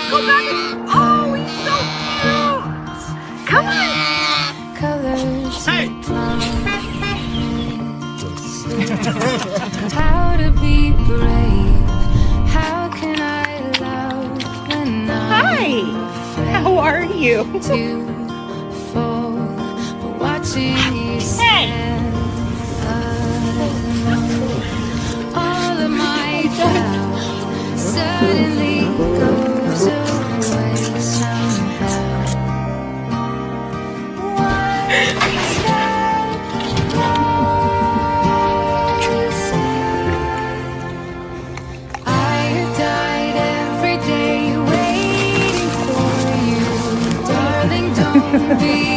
let's go back and... Oh, he's so cute! Come on! Hey! How to be brave? How can I love when Hi! How are you? to fall? But watching you stand alone. All of my doubt suddenly goes away somehow. One step closer. I have died every day waiting for you, darling. Don't be